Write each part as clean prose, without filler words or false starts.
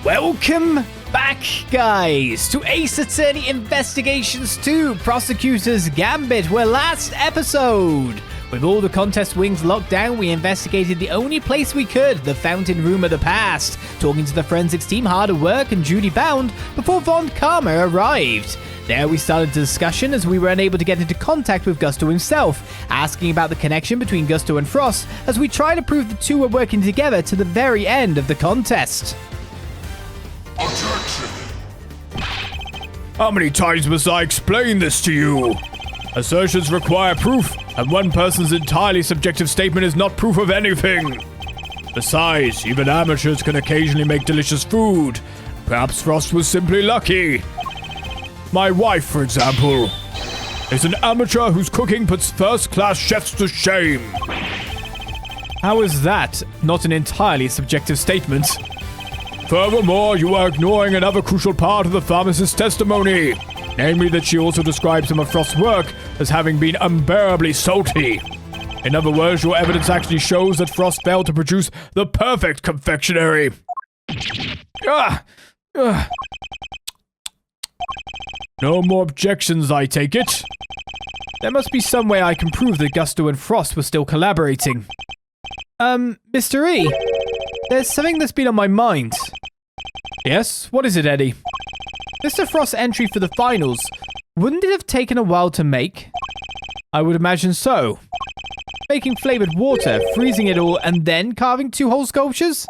Welcome back, guys, to Ace Attorney Investigations 2 Prosecutors Gambit, where last episode, with all the contest wings locked down, we investigated the only place we could, the fountain room of the past, talking to the forensics team hard at work and duty bound before Von Karma arrived. There we started the discussion as we were unable to get into contact with Gusto himself, asking about the connection between Gusto and Frost as we try to prove the two were working together to the very end of the contest. Objection! How many times must I explain this to you? Assertions require proof, and one person's entirely subjective statement is not proof of anything. Besides, even amateurs can occasionally make delicious food. Perhaps Frost was simply lucky. My wife, for example, is an amateur whose cooking puts first-class chefs to shame. How is that not an entirely subjective statement? Furthermore, you are ignoring another crucial part of the pharmacist's testimony, namely that she also describes some of Frost's work as having been unbearably salty. In other words, your evidence actually shows that Frost failed to produce the perfect confectionery. No more objections, I take it. There must be some way I can prove that Gusto and Frost were still collaborating. Mr. E, there's something that's been on my mind. Yes? What is it, Eddie? Mr. Frost's entry for the finals, wouldn't it have taken a while to make? I would imagine so. Making flavored water, freezing it all, and then carving two whole sculptures?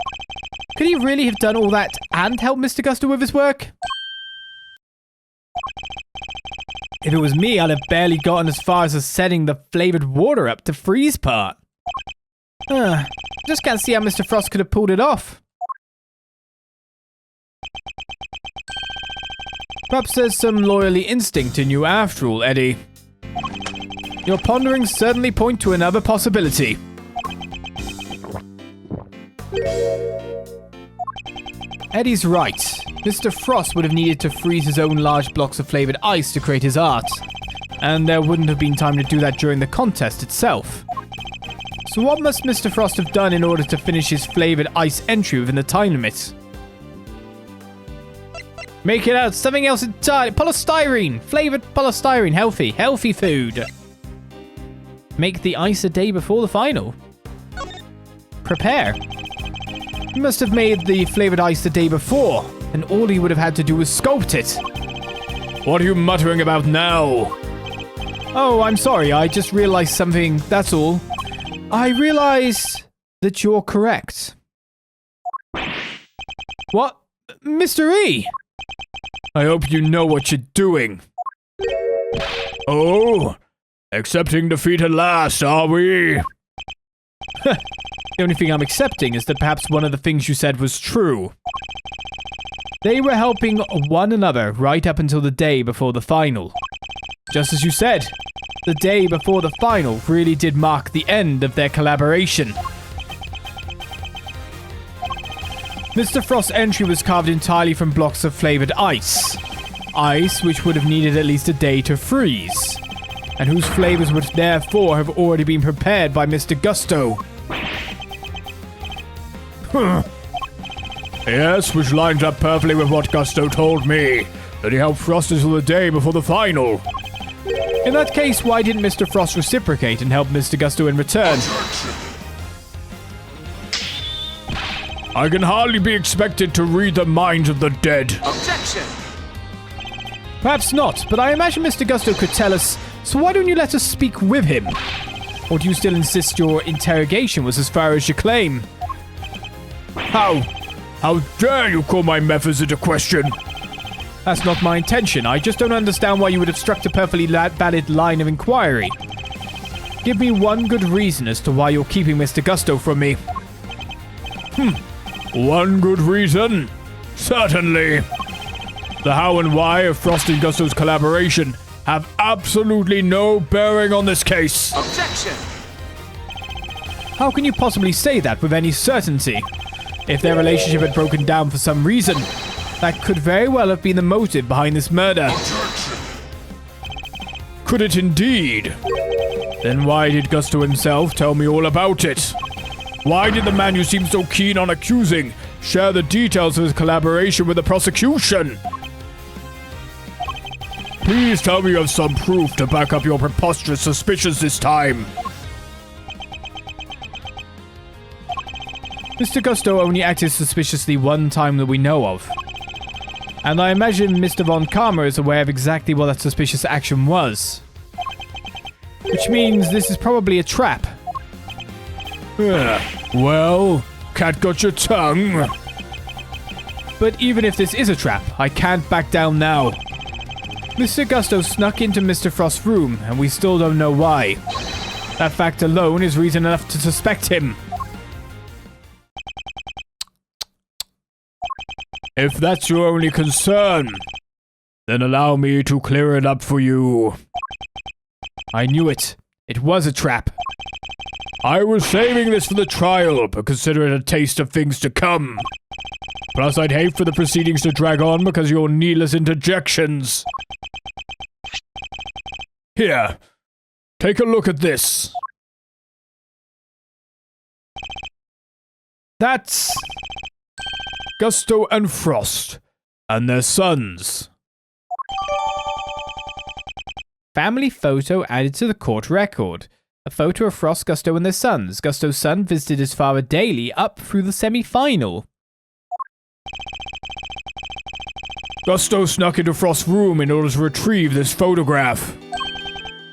Could he really have done all that and helped Mr. Gusto with his work? If it was me, I'd have barely gotten as far as setting the flavored water up to freeze part. Just can't see how Mr. Frost could have pulled it off. Perhaps there's some loyalty instinct in you after all, Eddie. Your ponderings certainly point to another possibility. Eddie's right. Mr. Frost would have needed to freeze his own large blocks of flavored ice to create his art. And there wouldn't have been time to do that during the contest itself. So what must Mr. Frost have done in order to finish his flavored ice entry within the time limit? Make it out something else entirely. Polystyrene! Flavored polystyrene. Healthy food. Make the ice a day before the final. Prepare. He must have made the flavored ice the day before, and all he would have had to do was sculpt it. What are you muttering about now? Oh, I'm sorry. I just realized something, that's all. I realize that you're correct. What? Mr. E! I hope you know what you're doing. Oh, accepting defeat at last, are we? The only thing I'm accepting is that perhaps one of the things you said was true. They were helping one another right up until the day before the final. Just as you said, the day before the final really did mark the end of their collaboration. Mr. Frost's entry was carved entirely from blocks of flavored ice. Ice which would have needed at least a day to freeze, and whose flavors would therefore have already been prepared by Mr. Gusto. Yes, which lines up perfectly with what Gusto told me, that he helped Frost until the day before the final. In that case, why didn't Mr. Frost reciprocate and help Mr. Gusto in return? I can hardly be expected to read the minds of the dead. Objection! Perhaps not, but I imagine Mr. Gusto could tell us, so why don't you let us speak with him? Or do you still insist your interrogation was as far as your claim? How dare you call my methods into question? That's not my intention. I just don't understand why you would obstruct a perfectly valid line of inquiry. Give me one good reason as to why you're keeping Mr. Gusto from me. One good reason? Certainly. The how and why of Frost and Gusto's collaboration have absolutely no bearing on this case. Objection! How can you possibly say that with any certainty? If their relationship had broken down for some reason, that could very well have been the motive behind this murder. Objection. Could it indeed? Then why did Gusto himself tell me all about it? Why did the man you seem so keen on accusing share the details of his collaboration with the prosecution. Please tell me you have some proof to back up your preposterous suspicions this time. Mr. Gusto only acted suspiciously one time that we know of. And I imagine Mr. Von Karma is aware of exactly what that suspicious action was. Which means this is probably a trap. Well, cat got your tongue. But even if this is a trap, I can't back down now. Mr. Gusto snuck into Mr. Frost's room, and we still don't know why. That fact alone is reason enough to suspect him. If that's your only concern, then allow me to clear it up for you. I knew it. It was a trap. I was saving this for the trial, but consider it a taste of things to come. Plus, I'd hate for the proceedings to drag on because of your needless interjections. Here, take a look at this. That's Gusto and Frost, and their sons. Family photo added to the court record. A photo of Frost, Gusto, and their sons. Gusto's son visited his father daily up through the semi-final. Gusto snuck into Frost's room in order to retrieve this photograph.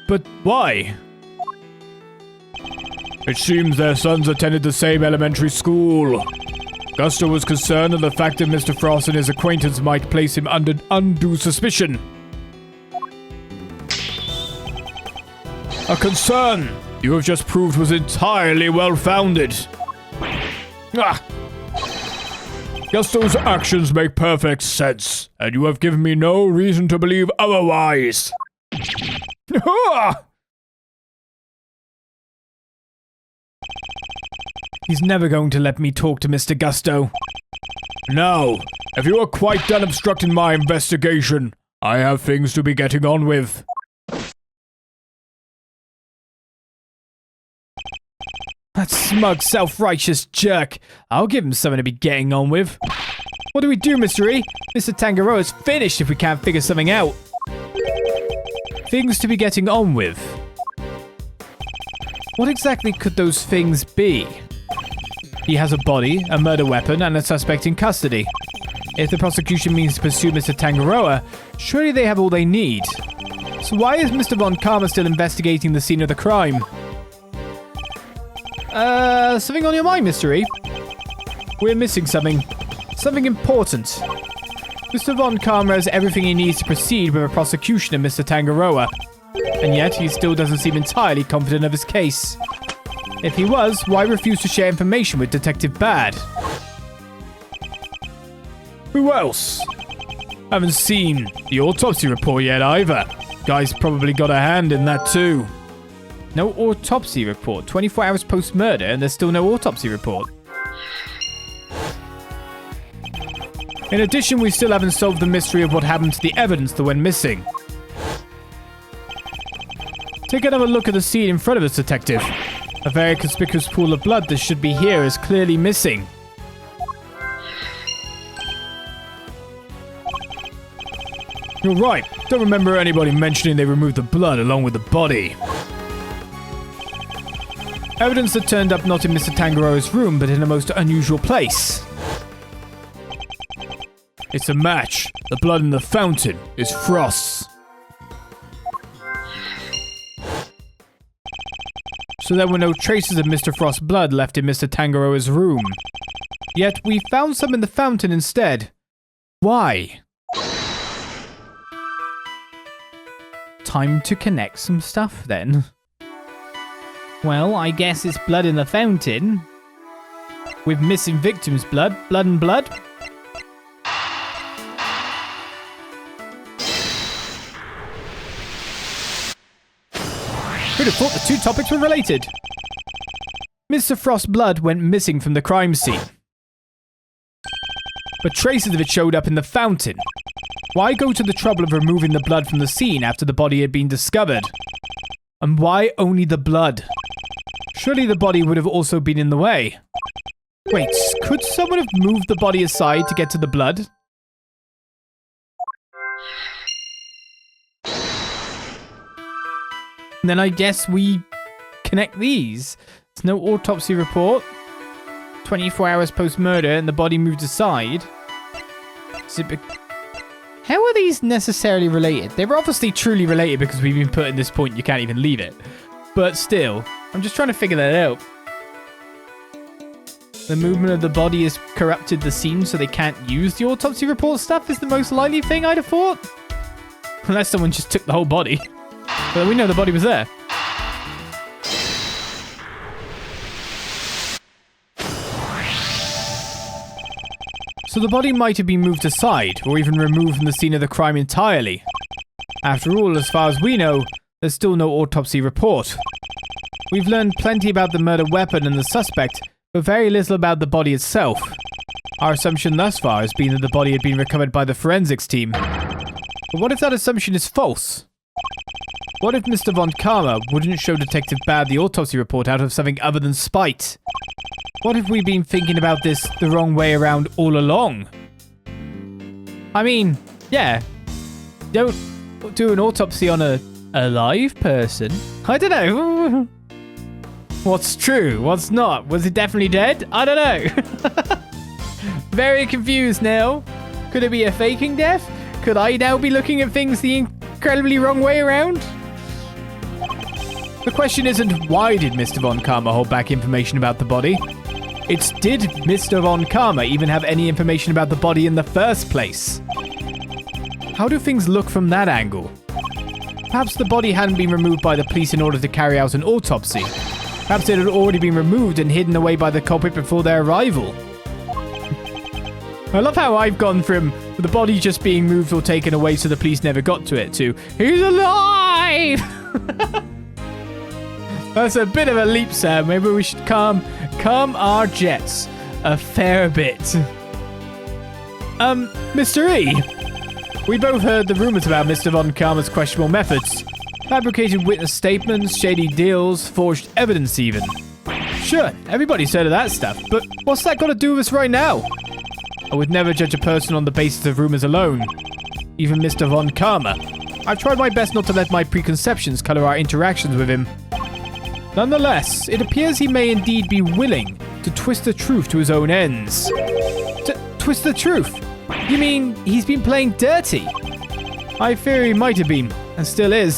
But why? It seems their sons attended the same elementary school. Gusto was concerned at the fact that Mr. Frost and his acquaintance might place him under undue suspicion. A concern you have just proved was entirely well-founded. Gusto's actions make perfect sense, and you have given me no reason to believe otherwise. He's never going to let me talk to Mr. Gusto. Now, if you are quite done obstructing my investigation, I have things to be getting on with. That smug, self-righteous jerk. I'll give him something to be getting on with. What do we do, Mr. E? Mr. Tangaroa's finished if we can't figure something out. Things to be getting on with. What exactly could those things be? He has a body, a murder weapon, and a suspect in custody. If the prosecution means to pursue Mr. Tangaroa, surely they have all they need. So why is Mr. Von Karma still investigating the scene of the crime? Something on your mind, Mr. E? We're missing something. Something important. Mr. Von Karma has everything he needs to proceed with a prosecution of Mr. Tangaroa. And yet, he still doesn't seem entirely confident of his case. If he was, why refuse to share information with Detective Bad? Who else? Haven't seen the autopsy report yet either. Guy's probably got a hand in that too. No autopsy report. 24 hours post-murder and there's still no autopsy report. In addition, we still haven't solved the mystery of what happened to the evidence that went missing. Take another look at the scene in front of us, Detective. A very conspicuous pool of blood that should be here is clearly missing. You're right. Don't remember anybody mentioning they removed the blood along with the body. Evidence that turned up not in Mr. Tangaroa's room, but in a most unusual place. It's a match. The blood in the fountain is Frost's. So there were no traces of Mr. Frost's blood left in Mr. Tangaroa's room. Yet we found some in the fountain instead. Why? Time to connect some stuff then. Well, I guess it's blood in the fountain. With missing victims' blood. Blood and blood. Who'd have thought the two topics were related? Mr. Frost's blood went missing from the crime scene. But traces of it showed up in the fountain. Why go to the trouble of removing the blood from the scene after the body had been discovered? And why only the blood? Surely the body would have also been in the way. Wait, Could someone have moved the body aside to get to the blood? And then I guess we connect these. There's no autopsy report. 24 hours post-murder and the body moved aside. How are these necessarily related? They were obviously truly related because we've been put in this point you can't even leave it. But still, I'm just trying to figure that out. The movement of the body has corrupted the scene so they can't use the autopsy report stuff is the most likely thing I'd have thought. Unless someone just took the whole body. But we know the body was there. So the body might have been moved aside, or even removed from the scene of the crime entirely. After all, as far as we know, there's still no autopsy report. We've learned plenty about the murder weapon and the suspect, but very little about the body itself. Our assumption thus far has been that the body had been recovered by the forensics team. But what if that assumption is false? What if Mr. Von Karma wouldn't show Detective Bad the autopsy report out of something other than spite? What if we've been thinking about this the wrong way around all along? I mean, yeah. Don't do an autopsy on a live person. I don't know. What's true? What's not? Was it definitely dead? I don't know. Very confused now. Could it be a faking death? Could I now be looking at things the incredibly wrong way around? The question isn't why did Mr. Von Karma hold back information about the body? It's did Mr. Von Karma even have any information about the body in the first place? How do things look from that angle? Perhaps the body hadn't been removed by the police in order to carry out an autopsy. Perhaps it had already been removed and hidden away by the culprit before their arrival. I love how I've gone from the body just being moved or taken away so the police never got to it to he's alive! That's a bit of a leap, sir. Maybe we should calm our jets a fair bit. Mr. E, we both heard the rumors about Mr. Von Karma's questionable methods. Fabricated witness statements, shady deals, forged evidence even. Sure, everybody's heard of that stuff, but what's that got to do with us right now? I would never judge a person on the basis of rumors alone. Even Mr. Von Karma. I've tried my best not to let my preconceptions color our interactions with him. Nonetheless, it appears he may indeed be willing to twist the truth to his own ends. Twist the truth? You mean he's been playing dirty? I fear he might have been, and still is.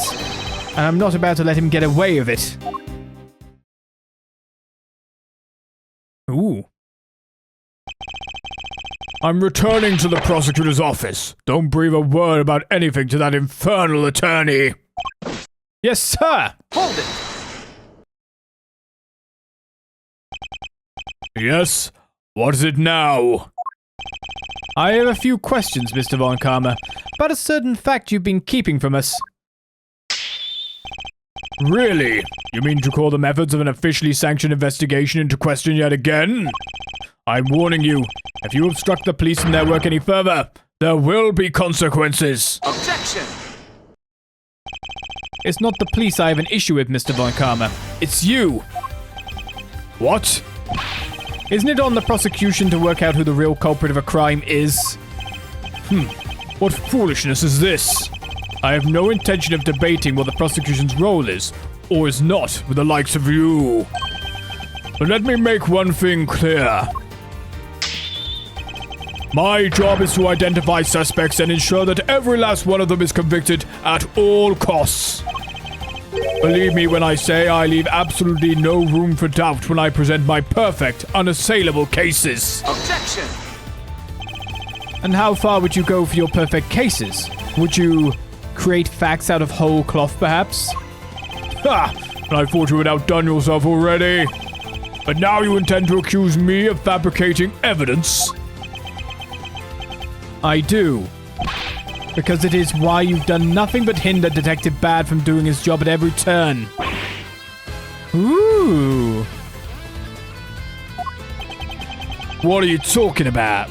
And I'm not about to let him get away with it. Ooh. I'm returning to the prosecutor's office. Don't breathe a word about anything to that infernal attorney. Yes, sir. Hold it. Yes? What is it now? I have a few questions, Mr. Von Karma, about a certain fact you've been keeping from us. Really? You mean to call the methods of an officially sanctioned investigation into question yet again? I'm warning you, if you obstruct the police in their work any further, there will be consequences. Objection! It's not the police I have an issue with, Mr. Von Karma. It's you. What? Isn't it on the prosecution to work out who the real culprit of a crime is? What foolishness is this? I have no intention of debating what the prosecution's role is, or is not, with the likes of you. But let me make one thing clear. My job is to identify suspects and ensure that every last one of them is convicted at all costs. Believe me when I say I leave absolutely no room for doubt when I present my perfect, unassailable cases. Objection! And how far would you go for your perfect cases? Would you create facts out of whole cloth, perhaps? Ha! I thought you had outdone yourself already. But now you intend to accuse me of fabricating evidence? I do. Because it is why you've done nothing but hinder Detective Bad from doing his job at every turn. Ooh. What are you talking about?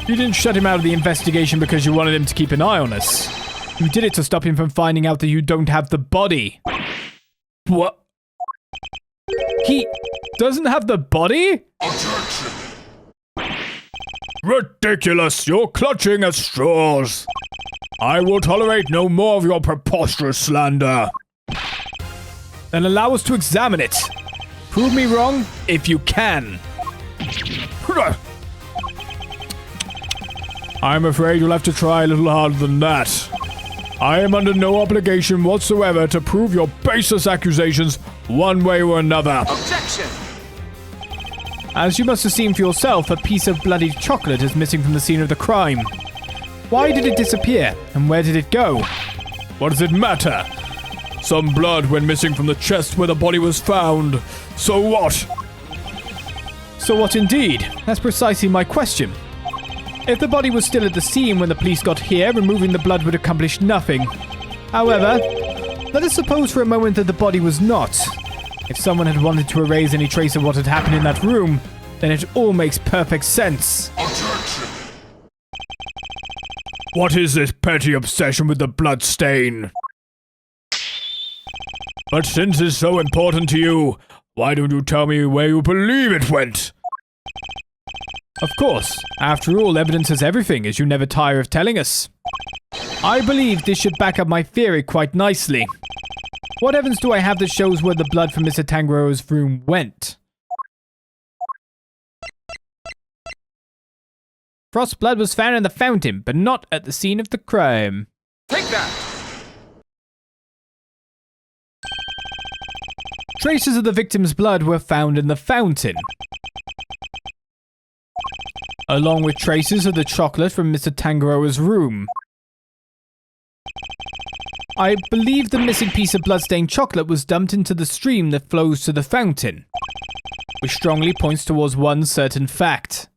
You didn't shut him out of the investigation because you wanted him to keep an eye on us. You did it to stop him from finding out that you don't have the body. What? He doesn't have the body? Objection! Ridiculous! You're clutching at straws! I will tolerate no more of your preposterous slander. Then allow us to examine it. Prove me wrong if you can. I'm afraid you'll have to try a little harder than that. I am under no obligation whatsoever to prove your baseless accusations one way or another. Objection! As you must have seen for yourself, a piece of bloody chocolate is missing from the scene of the crime. Why did it disappear, and where did it go? What does it matter? Some blood went missing from the chest where the body was found. So what? So what indeed? That's precisely my question. If the body was still at the scene when the police got here, removing the blood would accomplish nothing. However, let us suppose for a moment that the body was not. If someone had wanted to erase any trace of what had happened in that room, then it all makes perfect sense. Objection! What is this petty obsession with the blood stain? But since it's so important to you, why don't you tell me where you believe it went? Of course. After all, evidence is everything, as you never tire of telling us. I believe this should back up my theory quite nicely. What evidence do I have that shows where the blood from Mr. Tangaroa's room went? Frost's blood was found in the fountain, but not at the scene of the crime. Take that! Traces of the victim's blood were found in the fountain, along with traces of the chocolate from Mr. Tangaroa's room. I believe the missing piece of bloodstained chocolate was dumped into the stream that flows to the fountain, which strongly points towards one certain fact.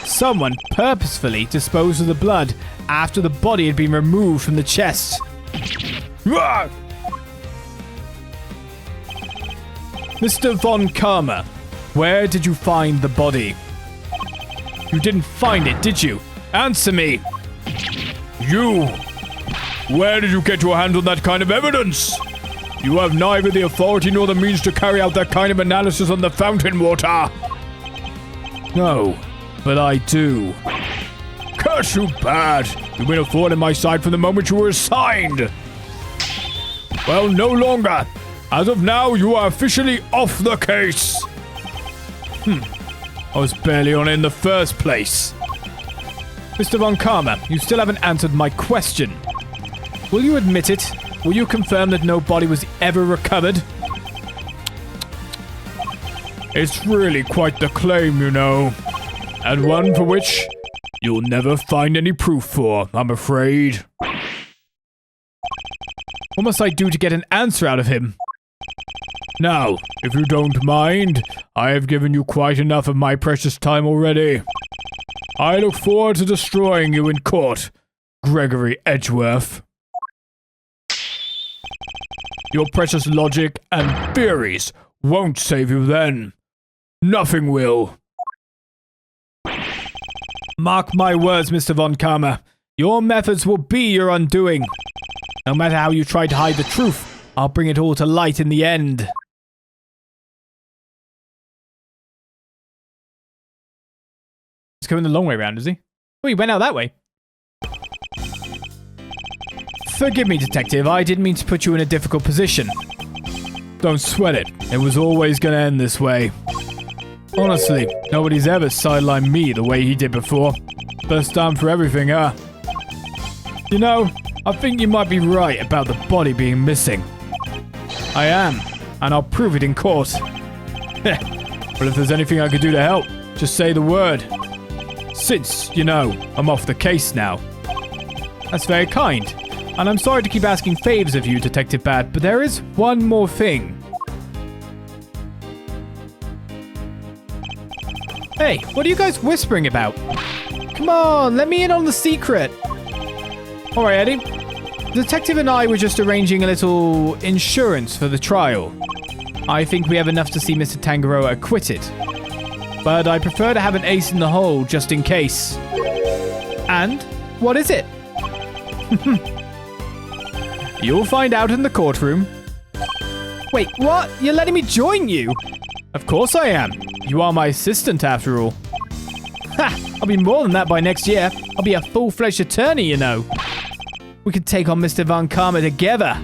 Someone purposefully disposed of the blood after the body had been removed from the chest. Mr. Von Karma, where did you find the body? You didn't find it, did you? Answer me! You! Where did you get your hands on that kind of evidence? You have neither the authority nor the means to carry out that kind of analysis on the fountain water. No, but I do. Curse you bad! You've been a thorn in my side from the moment you were assigned. Well, no longer. As of now, you are officially off the case. I was barely on it in the first place. Mr. Von Karma, you still haven't answered my question. Will you admit it? Will you confirm that no body was ever recovered? It's really quite the claim, you know. And one for which you'll never find any proof for, I'm afraid. What must I do to get an answer out of him? Now, if you don't mind, I have given you quite enough of my precious time already. I look forward to destroying you in court, Gregory Edgeworth. Your precious logic and theories won't save you then. Nothing will. Mark my words, Mr. Von Karma. Your methods will be your undoing. No matter how you try to hide the truth, I'll bring it all to light in the end. He's going the long way round, is he? Oh, he went out that way. Forgive me, Detective. I didn't mean to put you in a difficult position. Don't sweat it. It was always going to end this way. Honestly, nobody's ever sidelined me the way he did before. First time for everything, huh? You know, I think you might be right about the body being missing. I am, and I'll prove it in court. But if there's anything I could do to help, just say the word. Since, you know, I'm off the case now. That's very kind. And I'm sorry to keep asking favors of you, Detective Bad, but there is one more thing. Hey, what are you guys whispering about? Come on, let me in on the secret. Alright, Eddie. The detective and I were just arranging a little insurance for the trial. I think we have enough to see Mr. Tangaroa acquitted. But I prefer to have an ace in the hole just in case. And what is it? You'll find out in the courtroom. Wait, what? You're letting me join you? Of course I am. You are my assistant after all. Ha! I'll be more than that by next year. I'll be a full-fledged attorney, you know. We could take on Mr. Von Karma together.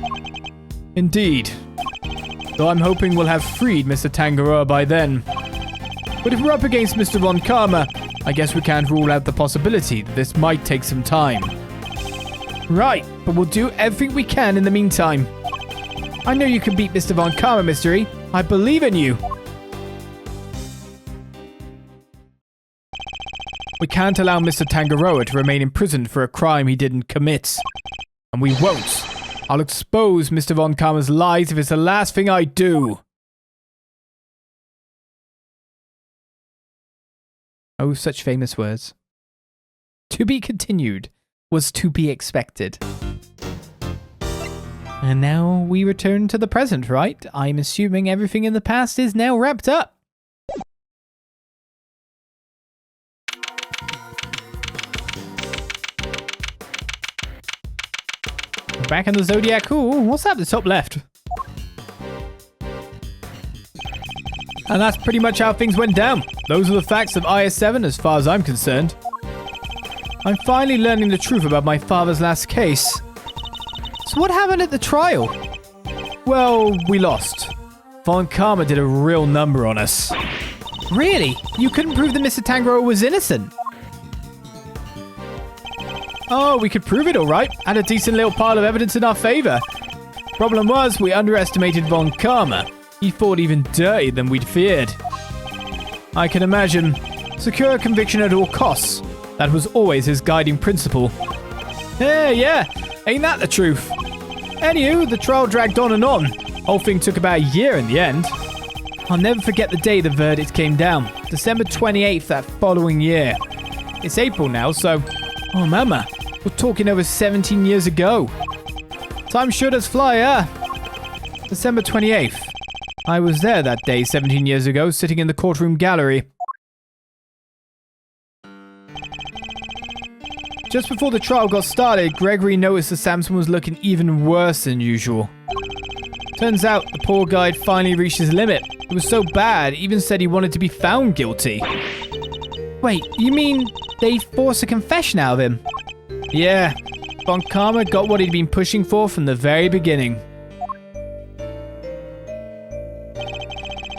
Indeed. Though I'm hoping we'll have freed Mr. Tangaroa by then. But if we're up against Mr. Von Karma, I guess we can't rule out the possibility that this might take some time. Right, but we'll do everything we can in the meantime. I know you can beat Mr. Von Karma, Mystery. I believe in you. We can't allow Mr. Tangaroa to remain imprisoned for a crime he didn't commit. And we won't. I'll expose Mr. Von Karma's lies if it's the last thing I do. Oh, such famous words. To be continued was to be expected. And now we return to the present, right? I'm assuming everything in the past is now wrapped up. Back in the Zodiac. Ooh, what's that at the top left? And that's pretty much how things went down. Those are the facts of IS-7 as far as I'm concerned. I'm finally learning the truth about my father's last case. So what happened at the trial? Well, we lost. Von Karma did a real number on us. Really? You couldn't prove that Mr. Tangaroa was innocent? Oh, we could prove it all right. Had a decent little pile of evidence in our favor. Problem was, we underestimated Von Karma. He fought even dirtier than we'd feared. I can imagine. Secure a conviction at all costs. That was always his guiding principle. Yeah. Ain't that the truth? Anywho, the trial dragged on and on. Whole thing took about a year in the end. I'll never forget the day the verdict came down. December 28th that following year. It's April now, so... Oh, mama. We're talking over 17 years ago. Time sure does fly, huh? December 28th. I was there that day 17 years ago, sitting in the courtroom gallery. Just before the trial got started, Gregory noticed that Samson was looking even worse than usual. Turns out, the poor guy had finally reached his limit. It was so bad, he even said he wanted to be found guilty. Wait, you mean they forced a confession out of him? Yeah, Von Karma got what he'd been pushing for from the very beginning.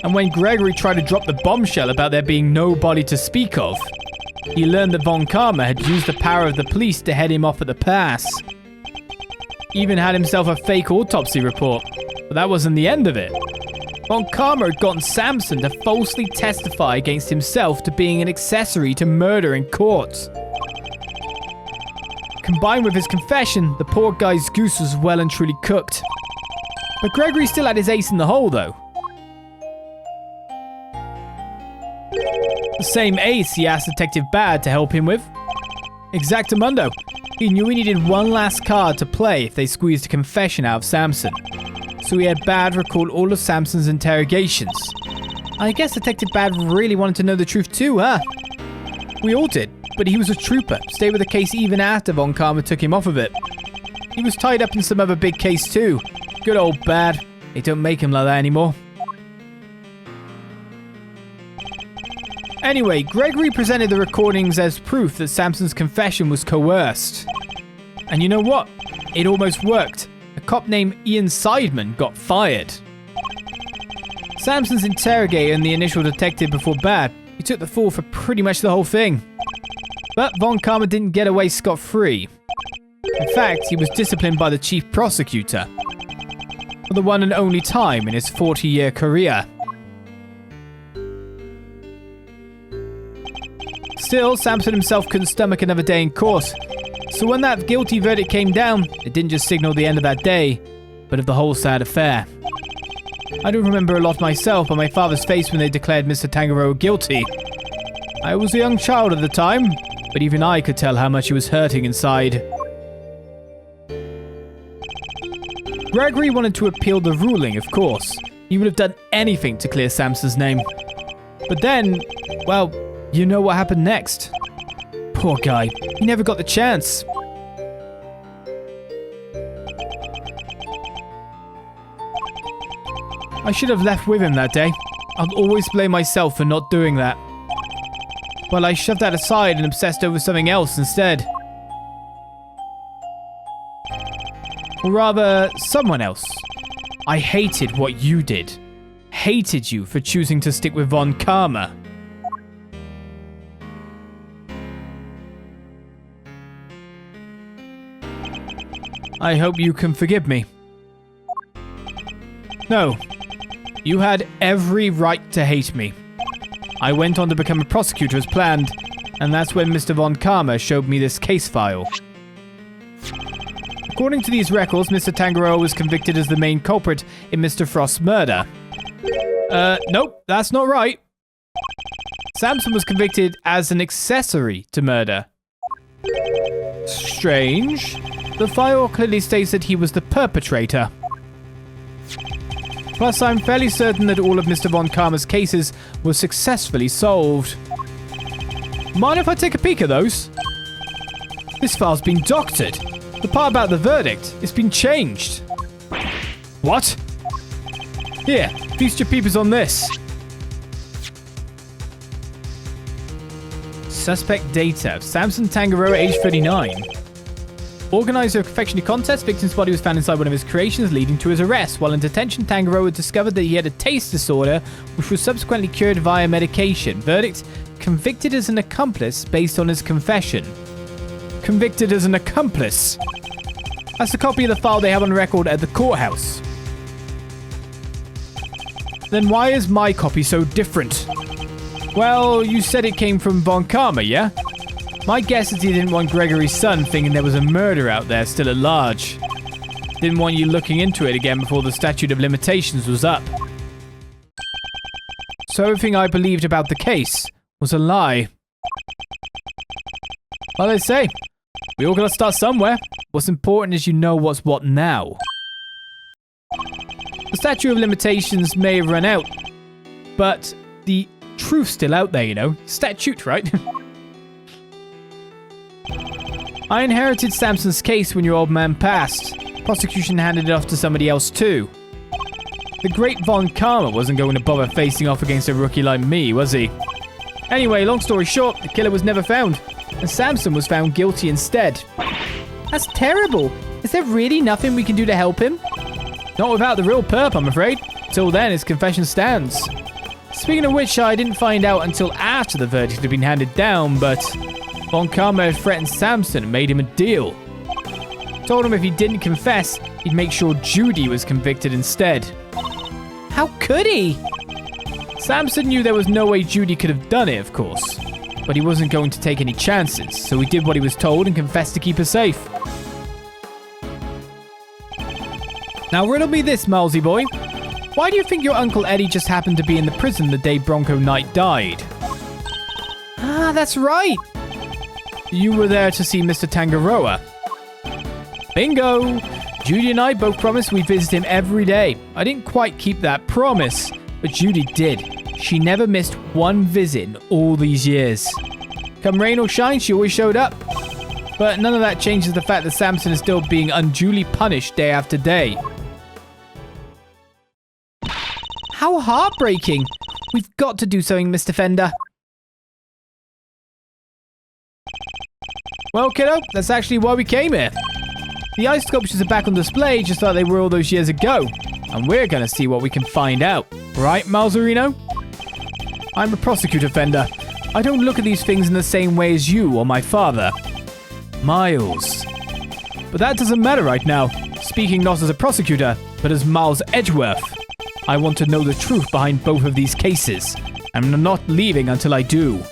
And when Gregory tried to drop the bombshell about there being no body to speak of, he learned that Von Karma had used the power of the police to head him off at the pass. Even had himself a fake autopsy report, but that wasn't the end of it. Von Karma had gotten Samson to falsely testify against himself to being an accessory to murder in court. Combined with his confession, the poor guy's goose was well and truly cooked. But Gregory still had his ace in the hole, though. The same ace he asked Detective Bad to help him with. Exactamundo. He knew he needed one last card to play if they squeezed a confession out of Samson. So he had Bad record all of Samson's interrogations. I guess Detective Bad really wanted to know the truth too, huh? We all did, but he was a trooper, stayed with the case even after Von Karma took him off of it. He was tied up in some other big case too. Good old Bad. They don't make him like that anymore. Anyway, Gregory presented the recordings as proof that Samson's confession was coerced. And you know what? It almost worked. A cop named Ian Seidman got fired. Samson's interrogator and the initial detective before Bad, he took the fall for pretty much the whole thing. But Von Karma didn't get away scot-free. In fact, he was disciplined by the chief prosecutor. For the one and only time in his 40-year career. Still, Samson himself couldn't stomach another day in court. So when that guilty verdict came down, it didn't just signal the end of that day, but of the whole sad affair. I don't remember a lot myself, but my father's face when they declared Mr. Tangaroa guilty. I was a young child at the time, but even I could tell how much he was hurting inside. Gregory wanted to appeal the ruling, of course. He would have done anything to clear Samson's name. But then, well, you know what happened next. Poor guy, he never got the chance. I should have left with him that day. I'll always blame myself for not doing that. Well, I shoved that aside and obsessed over something else instead. Or rather, someone else. I hated what you did. Hated you for choosing to stick with Von Karma. I hope you can forgive me. No. You had every right to hate me. I went on to become a prosecutor as planned, and that's when Mr. Von Karma showed me this case file. According to these records, Mr. Tangaroa was convicted as the main culprit in Mr. Frost's murder. Nope, that's not right. Samson was convicted as an accessory to murder. Strange. The file clearly states that he was the perpetrator. Plus, I'm fairly certain that all of Mr. Von Karma's cases were successfully solved. Mind if I take a peek at those? This file's been doctored. The part about the verdict, it's been changed. What? Here, feast your peepers on this. Suspect data. Samson Tangaroa, age 39. Organizer of confectionery contest, victim's body was found inside one of his creations, leading to his arrest. While in detention, Tangaroa discovered that he had a taste disorder, which was subsequently cured via medication. Verdict: convicted as an accomplice based on his confession. Convicted as an accomplice? That's a copy of the file they have on record at the courthouse. Then why is my copy so different? Well, you said it came from Von Karma, yeah? My guess is he didn't want Gregory's son thinking there was a murder out there still at large. Didn't want you looking into it again before the statute of limitations was up. So everything I believed about the case was a lie. Well, they say, we all gotta start somewhere. What's important is you know what's what now. The statute of limitations may have run out, but the truth's still out there, you know. Statute, right? I inherited Samson's case when your old man passed. Prosecution handed it off to somebody else too. The great Von Karma wasn't going to bother facing off against a rookie like me, was he? Anyway, long story short, the killer was never found, and Samson was found guilty instead. That's terrible. Is there really nothing we can do to help him? Not without the real perp, I'm afraid. Till then, his confession stands. Speaking of which, I didn't find out until after the verdict had been handed down, but Von Karma had threatened Samson and made him a deal. Told him if he didn't confess, he'd make sure Judy was convicted instead. How could he? Samson knew there was no way Judy could have done it, of course. But he wasn't going to take any chances, so he did what he was told and confessed to keep her safe. Now riddle me this, Milesy boy. Why do you think your Uncle Eddie just happened to be in the prison the day Bronco Knight died? Ah, that's right. You were there to see Mr. Tangaroa. Bingo! Judy and I both promised we'd visit him every day. I didn't quite keep that promise, but Judy did. She never missed one visit in all these years. Come rain or shine, she always showed up. But none of that changes the fact that Samson is still being unduly punished day after day. How heartbreaking! We've got to do something, Mr. Fender. Well, kiddo, that's actually why we came here. The ice sculptures are back on display just like they were all those years ago. And we're gonna see what we can find out. Right, Milesarino? I'm a prosecutor, Fender. I don't look at these things in the same way as you or my father. Miles. But that doesn't matter right now. Speaking not as a prosecutor, but as Miles Edgeworth. I want to know the truth behind both of these cases. And I'm not leaving until I do.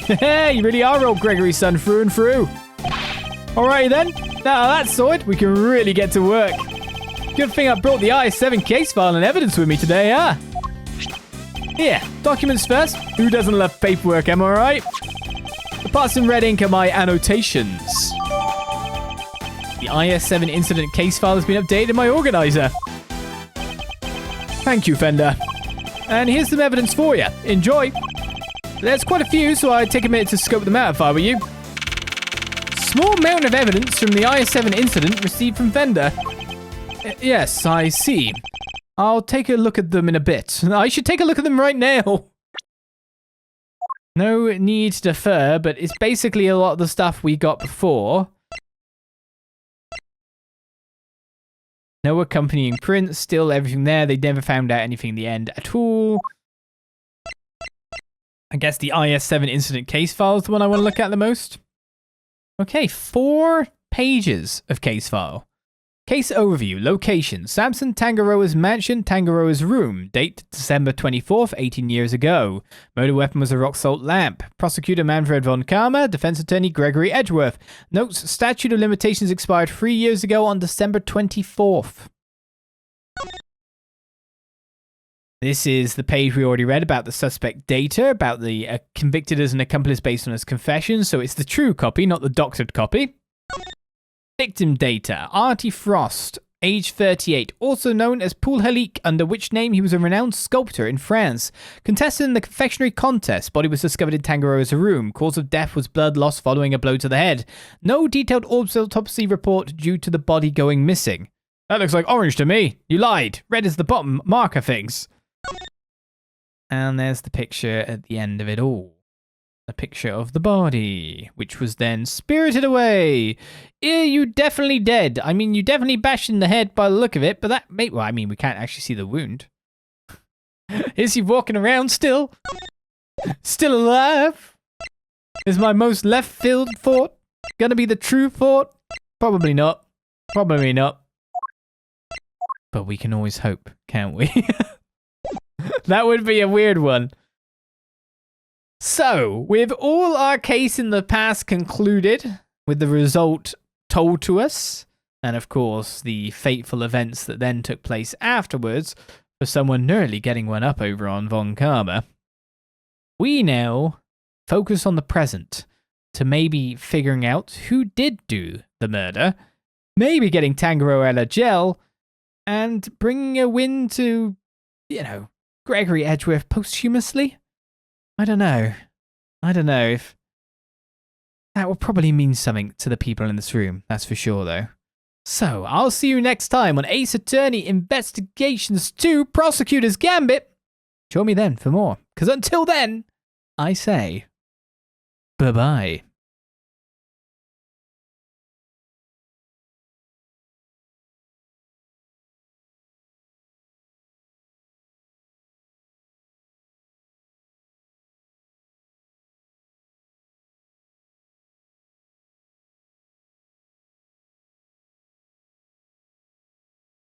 Hey, you really are old Gregory's son through and through. Alrighty then. Now that's sorted, we can really get to work. Good thing I brought the IS-7 case file and evidence with me today, huh? Here, documents first. Who doesn't love paperwork, am I right? The parts in red ink are my annotations. The IS-7 incident case file has been updated by organizer. Thank you, Fender. And here's some evidence for you. Enjoy. There's quite a few, so I'd take a minute to scope them out if I were you. Small amount of evidence from the IS-7 incident received from Fender. Yes, I see. I'll take a look at them in a bit. I should take a look at them right now. No need to defer, but it's basically a lot of the stuff we got before. No accompanying prints, still everything there. They never found out anything in the end at all. I guess the IS-7 incident case file is the one I want to look at the most. Okay, 4 pages of case file. Case overview. Location. Samson Tangaroa's mansion, Tangaroa's room. Date December 24th, 18 years ago. Murder weapon was a rock salt lamp. Prosecutor Manfred von Karma. Defense attorney Gregory Edgeworth. Notes. Statute of limitations expired 3 years ago on December 24th. This is the page we already read about the suspect data, about the convicted as an accomplice based on his confession. So it's the true copy, not the doctored copy. Victim data. Artie Frost, age 38, also known as Poul Halik, under which name he was a renowned sculptor in France. Contested in the confectionery contest. Body was discovered in Tangaroa's room. Cause of death was blood loss following a blow to the head. No detailed autopsy report due to the body going missing. That looks like orange to me. You lied. Red is the bottom marker things. And there's the picture at the end of it all. A picture of the body, which was then spirited away. You definitely dead. I mean, you definitely bashed in the head by the look of it, but that may... Well, I mean, we can't actually see the wound. Is he walking around still? Still alive? Is my most left field thought gonna be the true thought? Probably not. Probably not. But we can always hope, can't we? That would be a weird one. So, with all our case in the past concluded, with the result told to us, and of course the fateful events that then took place afterwards, for someone nearly getting one up over on Von Karma, we now focus on the present to maybe figuring out who did do the murder, maybe getting Tangaroa out of jail, and bringing a win to, you know, Gregory Edgeworth posthumously? I don't know if that will probably mean something to the people in this room, that's for sure though. So, I'll see you next time on Ace Attorney Investigations 2 Prosecutors Gambit. Join me then for more, because until then, I say, bye-bye.